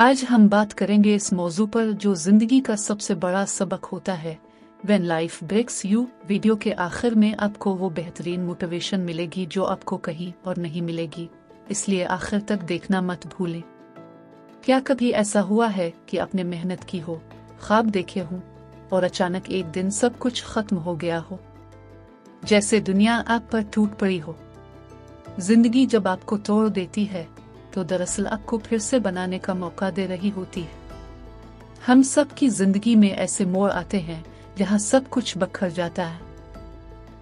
आज हम बात करेंगे इस मौजू पर जो जिंदगी का सबसे बड़ा सबक होता है, When Life Breaks You। Video के आखिर में आपको वो बेहतरीन मोटिवेशन मिलेगी जो आपको कहीं और नहीं मिलेगी, इसलिए आखिर तक देखना मत भूलें। क्या कभी ऐसा हुआ है कि आपने मेहनत की हो, ख्वाब देखे हों और अचानक एक दिन सब कुछ खत्म हो गया हो, जैसे दुनिया आप पर टूट पड़ी हो। जिंदगी जब आपको तोड़ देती है तो दरअसल आपको फिर से बनाने का मौका दे रही होती है। हम सब की जिंदगी में ऐसे मोड़ आते हैं जहां सब कुछ बखर जाता है।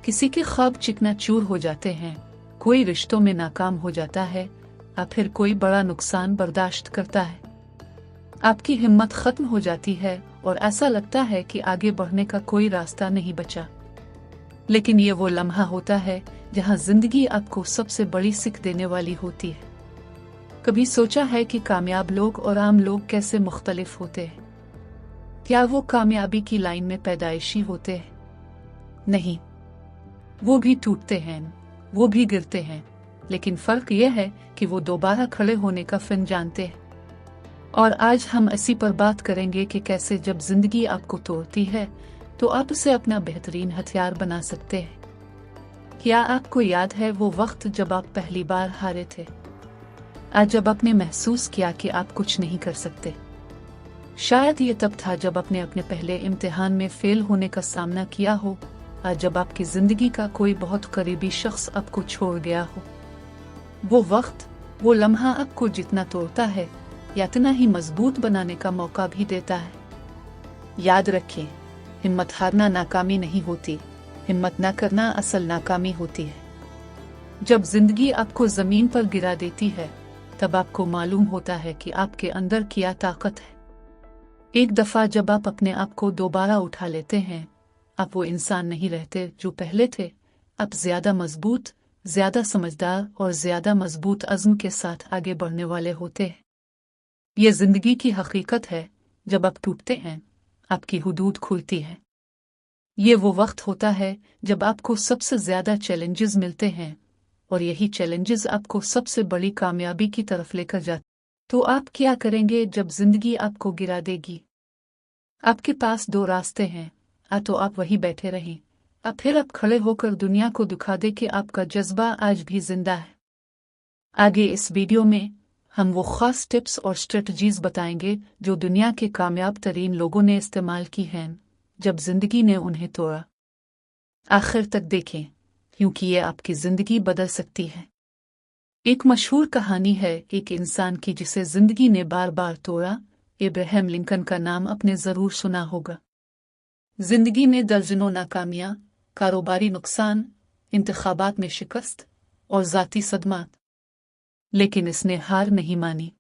किसी के ख्वाब चिकनाचूर हो जाते हैं, कोई रिश्तों में नाकाम हो जाता है या फिर कोई बड़ा नुकसान बर्दाश्त करता है। आपकी हिम्मत खत्म हो जाती है और ऐसा लगता है कि आगे बढ़ने का कोई रास्ता नहीं बचा। लेकिन ये वो लम्हा होता है जहां जिंदगी आपको सबसे बड़ी सीख देने वाली होती है। कभी सोचा है कि कामयाब लोग और आम लोग कैसे मुख्तलिफ होते हैं? क्या वो कामयाबी की लाइन में पैदाइशी होते हैं? नहीं, वो भी टूटते हैं, वो भी गिरते हैं, लेकिन फर्क ये है कि वो दोबारा खड़े होने का फन जानते हैं। और आज हम इसी पर बात करेंगे कि कैसे जब जिंदगी आपको तोड़ती है तो आप उसे अपना बेहतरीन हथियार बना सकते हैं। क्या आपको याद है वो वक्त जब आप पहली बार हारे थे? आज जब आपने महसूस किया कि आप कुछ नहीं कर सकते? शायद ये तब था जब आपने अपने पहले इम्तिहान में फेल होने का सामना किया हो, आज जब आपकी जिंदगी का कोई बहुत करीबी शख्स आपको छोड़ गया हो। वो वक्त, वो लम्हा आपको जितना तोड़ता है या इतना ही मजबूत बनाने का मौका भी देता है। याद रखें, हिम्मत हारना नाकामी नहीं होती, हिम्मत न करना असल नाकामी होती है। जब जिंदगी आपको जमीन पर गिरा देती है तब आपको मालूम होता है कि आपके अंदर क्या ताकत है। एक दफा जब आप अपने आप को दोबारा उठा लेते हैं, आप वो इंसान नहीं रहते जो पहले थे। आप ज्यादा मजबूत, ज्यादा समझदार और ज्यादा मजबूत अज़्म के साथ आगे बढ़ने वाले होते हैं। ये जिंदगी की हकीकत है, जब आप टूटते हैं आपकी हुदूद खुलती है। ये वो वक्त होता है जब आपको सबसे ज्यादा चैलेंजेस मिलते हैं और यही चैलेंजेस आपको सबसे बड़ी कामयाबी की तरफ लेकर जाते। तो आप क्या करेंगे जब जिंदगी आपको गिरा देगी? आपके पास दो रास्ते हैं, या तो आप वहीं बैठे रहें या फिर आप खड़े होकर दुनिया को दिखा दें कि आपका जज्बा आज भी जिंदा है। आगे इस वीडियो में हम वो खास टिप्स और स्ट्रेटजीज बताएंगे जो दुनिया के कामयाब तरीन लोगों ने इस्तेमाल की हैं जब जिंदगी ने उन्हें तोड़ा। आखिर तक देखें, क्योंकि ये आपकी जिंदगी बदल सकती है। एक मशहूर कहानी है एक इंसान की जिसे जिंदगी ने बार बार तोड़ा। इब्राहिम लिंकन का नाम आपने जरूर सुना होगा। जिंदगी में दर्जनों नाकामियां, कारोबारी नुकसान, इंतखाबात में शिकस्त और जाती सदमात, लेकिन इसने हार नहीं मानी।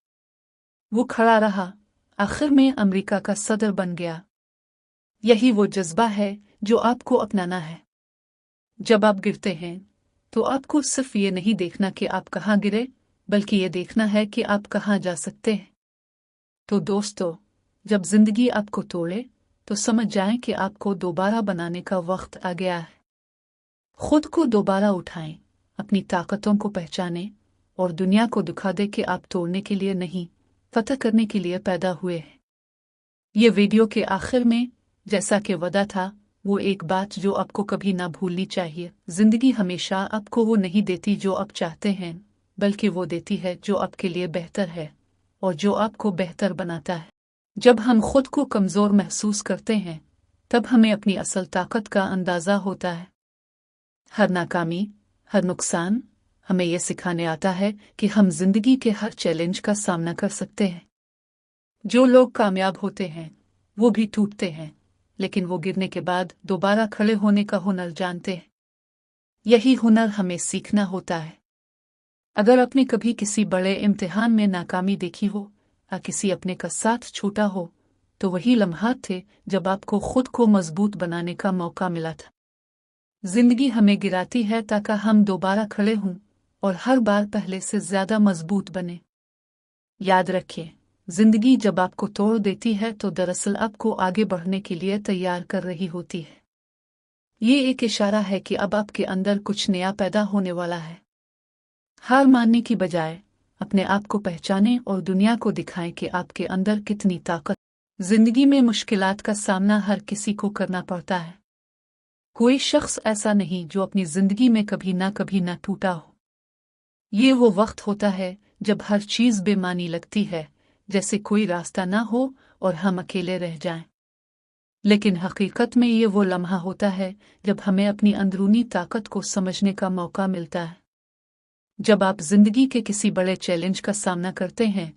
वो खड़ा रहा, आखिर में अमेरिका का सदर बन गया। यही वो जज्बा है जो आपको अपनाना है। जब आप गिरते हैं तो आपको सिर्फ ये नहीं देखना कि आप कहाँ गिरे, बल्कि ये देखना है कि आप कहाँ जा सकते हैं। तो दोस्तों, जब जिंदगी आपको तोड़े तो समझ जाएं कि आपको दोबारा बनाने का वक्त आ गया है। खुद को दोबारा उठाएं, अपनी ताकतों को पहचानें और दुनिया को दिखा दें कि आप तोड़ने के लिए नहीं, फतह करने के लिए पैदा हुए हैं। ये वीडियो के आखिर में, जैसा कि वादा था, वो एक बात जो आपको कभी ना भूलनी चाहिए। जिंदगी हमेशा आपको वो नहीं देती जो आप चाहते हैं, बल्कि वो देती है जो आपके लिए बेहतर है और जो आपको बेहतर बनाता है। जब हम खुद को कमजोर महसूस करते हैं तब हमें अपनी असल ताकत का अंदाजा होता है। हर नाकामी, हर नुकसान हमें यह सिखाने आता है कि हम जिंदगी के हर चैलेंज का सामना कर सकते हैं। जो लोग कामयाब होते हैं वो भी टूटते हैं, लेकिन वो गिरने के बाद दोबारा खड़े होने का हुनर जानते हैं। यही हुनर हमें सीखना होता है। अगर आपने कभी किसी बड़े इम्तिहान में नाकामी देखी हो या किसी अपने का साथ छूटा हो, तो वही लम्हात थे जब आपको खुद को मजबूत बनाने का मौका मिला था। जिंदगी हमें गिराती है ताकि हम दोबारा खड़े हों और हर बार पहले से ज्यादा मजबूत बने। याद रखें, जिंदगी जब आपको तोड़ देती है तो दरअसल आपको आगे बढ़ने के लिए तैयार कर रही होती है। ये एक इशारा है कि अब आपके अंदर कुछ नया पैदा होने वाला है। हार मानने की बजाय अपने आप को पहचानें और दुनिया को दिखाएं कि आपके अंदर कितनी ताकत। जिंदगी में मुश्किलात का सामना हर किसी को करना पड़ता है। कोई शख्स ऐसा नहीं जो अपनी जिंदगी में कभी ना टूटा हो। ये वो वक्त होता है जब हर चीज बेमानी लगती है, जैसे कोई रास्ता ना हो और हम अकेले रह जाएं। लेकिन हकीकत में ये वो लम्हा होता है जब हमें अपनी अंदरूनी ताकत को समझने का मौका मिलता है। जब आप जिंदगी के किसी बड़े चैलेंज का सामना करते हैं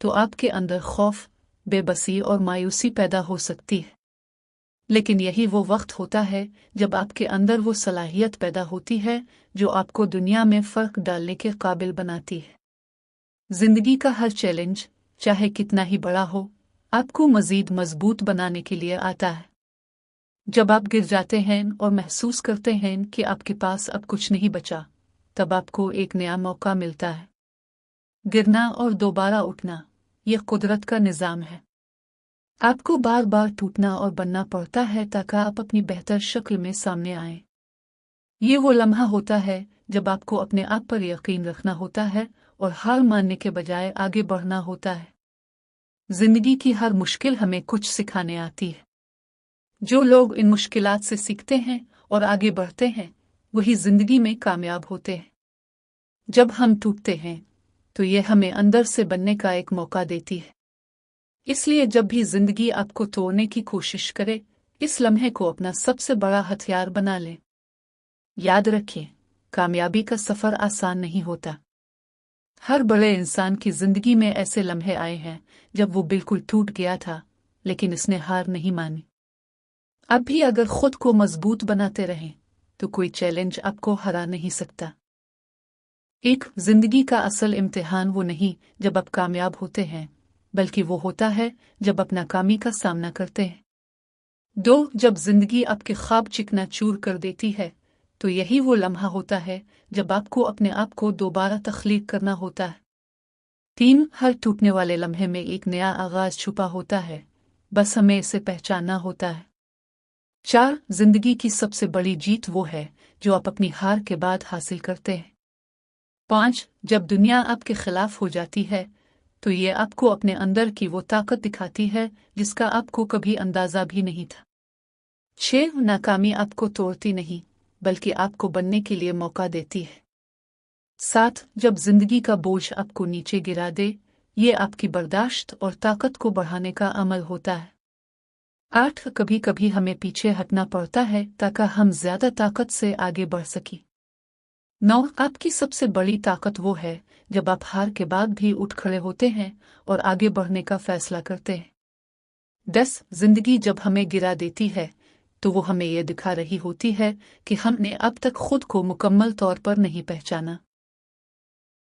तो आपके अंदर खौफ, बेबसी और मायूसी पैदा हो सकती है। लेकिन यही वो वक्त होता है जब आपके अंदर वो सलाहियत पैदा होती है जो आपको दुनिया में फर्क डालने के काबिल बनाती है। जिंदगी का हर चैलेंज, चाहे कितना ही बड़ा हो, आपको मजीद मजबूत बनाने के लिए आता है। जब आप गिर जाते हैं और महसूस करते हैं कि आपके पास अब कुछ नहीं बचा, तब आपको एक नया मौका मिलता है। गिरना और दोबारा उठना, यह कुदरत का निज़ाम है। आपको बार बार टूटना और बनना पड़ता है ताकि आप अपनी बेहतर शक्ल में सामने आएं। ये वो लम्हा होता है जब आपको अपने आप पर यकीन रखना होता है और हार मानने के बजाय आगे बढ़ना होता है। जिंदगी की हर मुश्किल हमें कुछ सिखाने आती है। जो लोग इन मुश्किलात से सीखते हैं और आगे बढ़ते हैं, वही जिंदगी में कामयाब होते हैं। जब हम टूटते हैं तो ये हमें अंदर से बनने का एक मौका देती है। इसलिए जब भी जिंदगी आपको तोड़ने की कोशिश करे, इस लम्हे को अपना सबसे बड़ा हथियार बना लें। याद रखें, कामयाबी का सफर आसान नहीं होता। हर बड़े इंसान की जिंदगी में ऐसे लम्हे आए हैं जब वो बिल्कुल टूट गया था, लेकिन इसने हार नहीं मानी। अब भी अगर खुद को मजबूत बनाते रहें तो कोई चैलेंज आपको हरा नहीं सकता। एक जिंदगी का असल इम्तिहान वो नहीं जब आप कामयाब होते हैं, बल्कि वो होता है जब आप नाकामी का सामना करते हैं। दो, जब जिंदगी आपके ख्वाब चिकनाचूर कर देती है तो यही वो लम्हा होता है जब आपको अपने आप को दोबारा तख्लीक करना होता है। तीन, हर टूटने वाले लम्हे में एक नया आगाज छुपा होता है, बस हमें इसे पहचानना होता है। चार, जिंदगी की सबसे बड़ी जीत वो है जो आप अपनी हार के बाद हासिल करते हैं। पांच, जब दुनिया आपके खिलाफ हो जाती है तो ये आपको अपने अंदर की वो ताकत दिखाती है जिसका आपको कभी अंदाजा भी नहीं था। छह, नाकामी आपको तोड़ती नहीं बल्कि आपको बनने के लिए मौका देती है। सात, जब जिंदगी का बोझ आपको नीचे गिरा दे, ये आपकी बर्दाश्त और ताकत को बढ़ाने का अमल होता है। आठ, कभी कभी हमें पीछे हटना पड़ता है ताकि हम ज्यादा ताकत से आगे बढ़ सकें। नौ, आपकी सबसे बड़ी ताकत वो है जब आप हार के बाद भी उठ खड़े होते हैं और आगे बढ़ने का फैसला करते हैं। 10, जिंदगी जब हमें गिरा देती है तो वो हमें ये दिखा रही होती है कि हमने अब तक खुद को मुकम्मल तौर पर नहीं पहचाना।